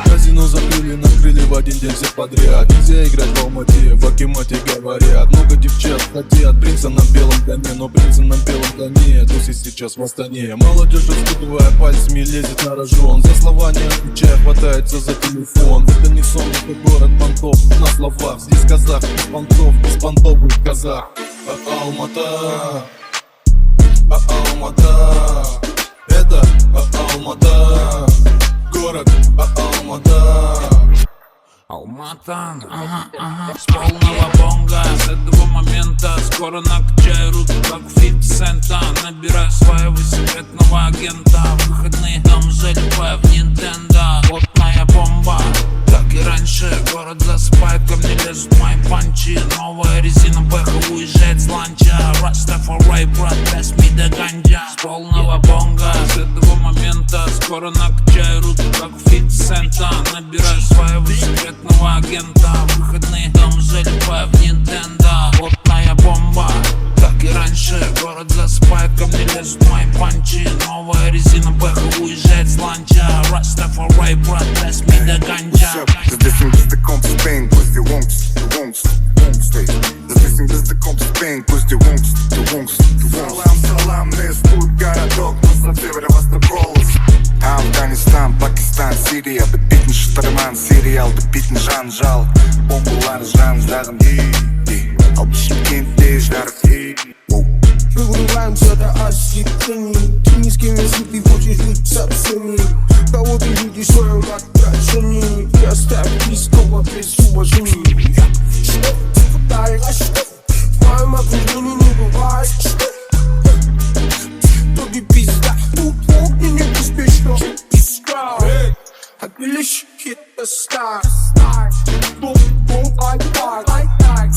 Казино закрыли, накрыли в один день всех подряд. Нельзя играть в Алмате, в Акимате говорят. Много девчат хотят принца на белом коне, но принца на белом коне тусит сейчас в Астане. Молодежь, раскидывая пальцами, лезет на рожон. За слова не отвечая, хватается за телефон. Это не сон, это город понтов. На словах здесь казах, без понтов, без понтов будет казах. Алмата, Алмата, это Алмата, город Алмата. Алмата, с полного бонга. С этого момента скоро накачаю руки, как у 50 цента. Набираю своего секретного агента. Выходные дом залипаю в Nintendo. Плотная бомба, как и раньше. Город засыпает, ко мне лезут мои панчи. Новая резина Бэха уезжает с ланча. Rastafari, брат, даст мне до ганджа. С полного бонга. С этого момента скоро накачаю руки, как у 50 цента. Набираю своего секретного агента. Выходные дом залипаю в Nintendo. Плотная бомба, как и раньше. Город засыпает, ко мне лезут мои панчи. Новая резина Бэха уезжает с ланча. Rastafari, брат, даст мне до ганджа. Здесь без таком Spain, пусть ты won't stay. Здесь без таком Spain, пусть ты won't stay. Салам, не спут городок, но с северо-восток голос. Афганистан, Пакистан, Сирия, бітін шытырман, сериал, бітін жанжал. Бомбулар жан жағын ал Шымкентте жарық. Мы вырываемся до осветлений. Ты ни с кем не слит, ты хочешь жить совсем не. Кого ты видишь в своем отражении? И оставь близкого без уважения. Что ты пытаешь? В моем окружении не бывает. Тоби пизда, тут огненный беспечно. Отмелись, это стар. Бум-бум, ай-тай.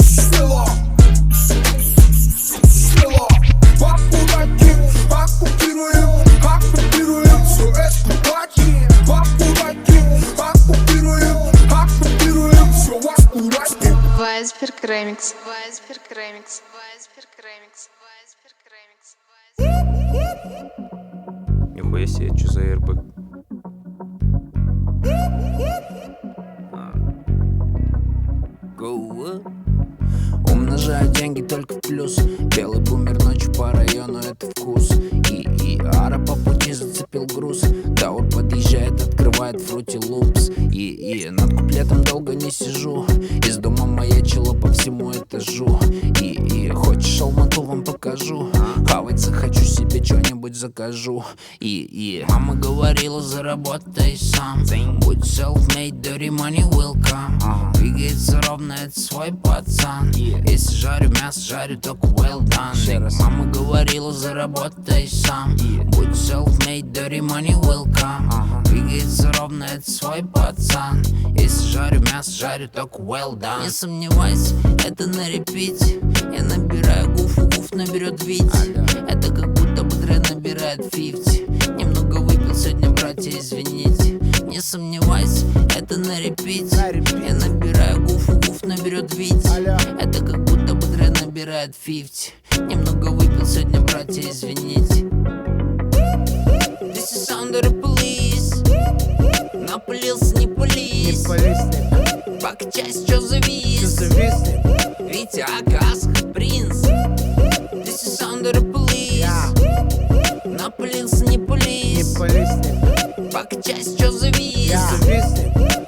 Село. Оккупируем, все эксплуатируем. Оккупируем, все эксплуатируем. Вайсберг ремикс. Нихуя себе, что за РБ? Умножаю деньги только в плюс. Белый бумер ночью по району, это вкус. И ара по пути зацепил груз. Даур подъезжает, открывает фрути лупс. И над куплетом долго не сижу. Из дома маячило по всему этажу. И хочешь Алмату вам покажу. Хавать захочу, себе что-нибудь закажу. И мама говорила, заработай сам. Будь self-made, dirty money will come. Двигается ровно, это свой пацан. Если жарю мясо, жарю только well done. Мама говорила, заработай сам. Будь self-made, dirty money will come. Двигается ровно, это свой пацан. Если жарю мясо, жарю только well done. Не сомневайся, это на репите. Я набираю гуф наберет Вити. Это как будто бы Дре набирает 50. Немного выпил сегодня, братья, извините. Не сомневайся, это на репите. Я набираю гуф наберет Вити. Это как будто бы Дре набирает 50. Немного выпил сегодня, братья, извините. This is under the police. Напылился, не пылись. Пока часть, чё завис. Витя, Акас, принц. This is under the police. Напылился, не пылись. Пока часть, чё завис.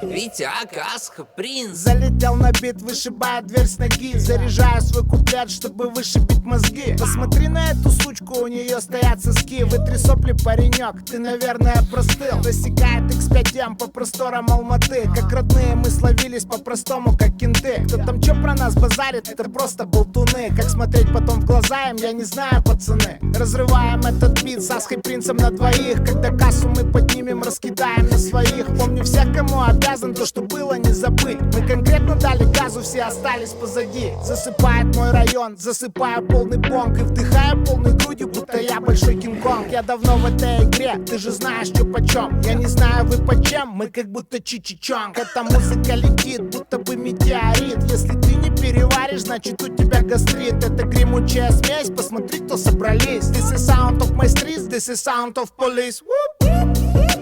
Витя, Акасха, принц. Залетел на бит, вышибая дверь с ноги. Заряжаю свой куплет, чтобы вышибить мозги. Посмотри на эту сучку, у нее стоят соски. Вытри сопли, паренек, ты, наверное, простыл. Засекает X5M по просторам Алматы. Как родные мы словились по-простому, как кенты. Кто там чё про нас базарит, это просто болтуны. Как смотреть потом в глаза им, я не знаю, пацаны. Разрываем этот бит с Асхой принцем на двоих. Когда кассу мы поднимем, раскидаем на своих. Помню всех, кому обязан, то, что было, не забыть. Мы конкретно дали газу, все остались позади. Засыпает мой район, засыпаю полный бонг. И вдыхаю полной грудью, будто я большой Кинг-Конг. Я давно в этой игре, ты же знаешь, что почем. Я не знаю, вы почем, мы как будто Чичи-Чонг. Эта музыка летит, будто бы метеорит. Если ты не перейдешь переваришь, значит у тебя гастрит. Это гремучая смесь, посмотри, кто собрались. This is sound of my streets, this is sound of police.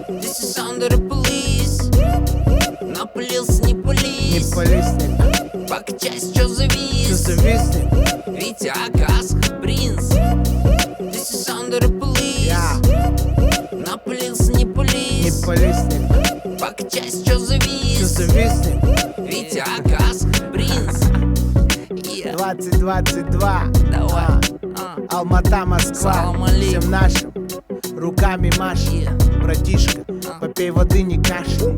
This is sound of the police. Напылился, не Не пылись. полизнет, Покачайся, чё завис? зависнет. Витя, Акас, принц. This is sound of the police. Напылился, не Не пылись. полизнет, Покачайся, чё завис? зависнет. Витя, Акас, принц. 2022. Давай. Алмата, Москва. Салам алейкум. Всем нашим руками маши. Братишка, попей воды, не кашляй.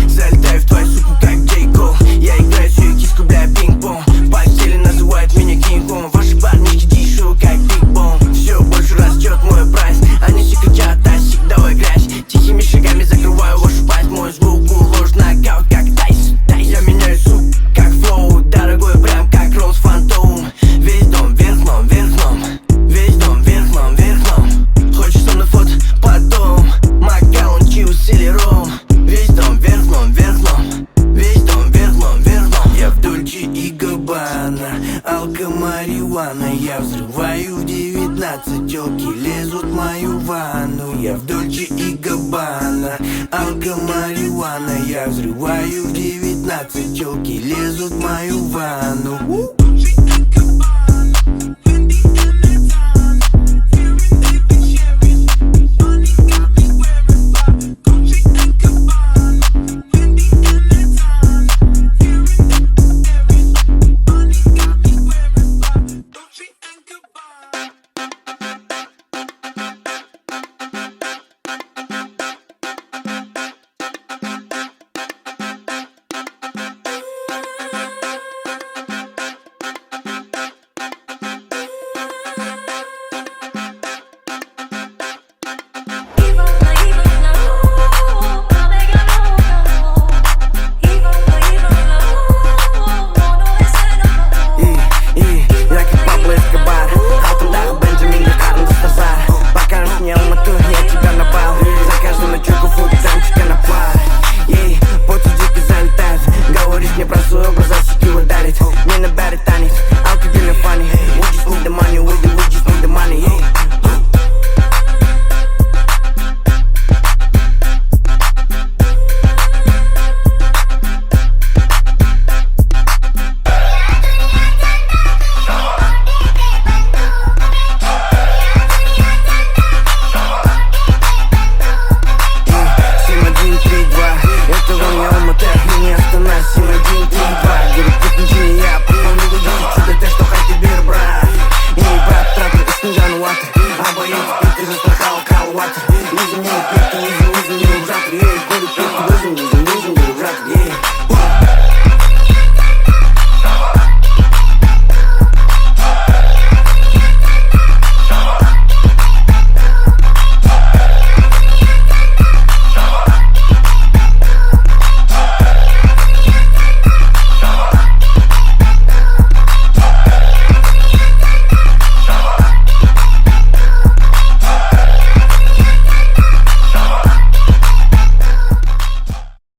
Залетаю в твою суку, как Джей Кол. Я играю с ее киску, бля, пинг-понг. В постели называют меня Кинг-Конг. Ваши парнишки дишу, как Биг-Бон. Все больше растет мой прайс. Они все кричат, тасик, давай грязь. Тихими шагами закрываю вашу пасть. Мой звук уложен нокаут, как Тайс. Я меняю сук, как флоу. Дорогой, прям как Роуз Фантом. Весь дом вверх дном, вверх дном. Весь дом вверх дном, вверх дном. Хочешь со мной фото? Потом Макалон, Чиус или Ром. Весь дом вверх дном, вверх дном. Весь дом вверх дном, вверх дном. Я в Дольче и Габбана, алко марихуана. Я взрываю в 19, тёлки лезут в мою ванну. Я в Дольче и Габбана, алко марихуана. Я взрываю в 19, тёлки лезут в мою ванну.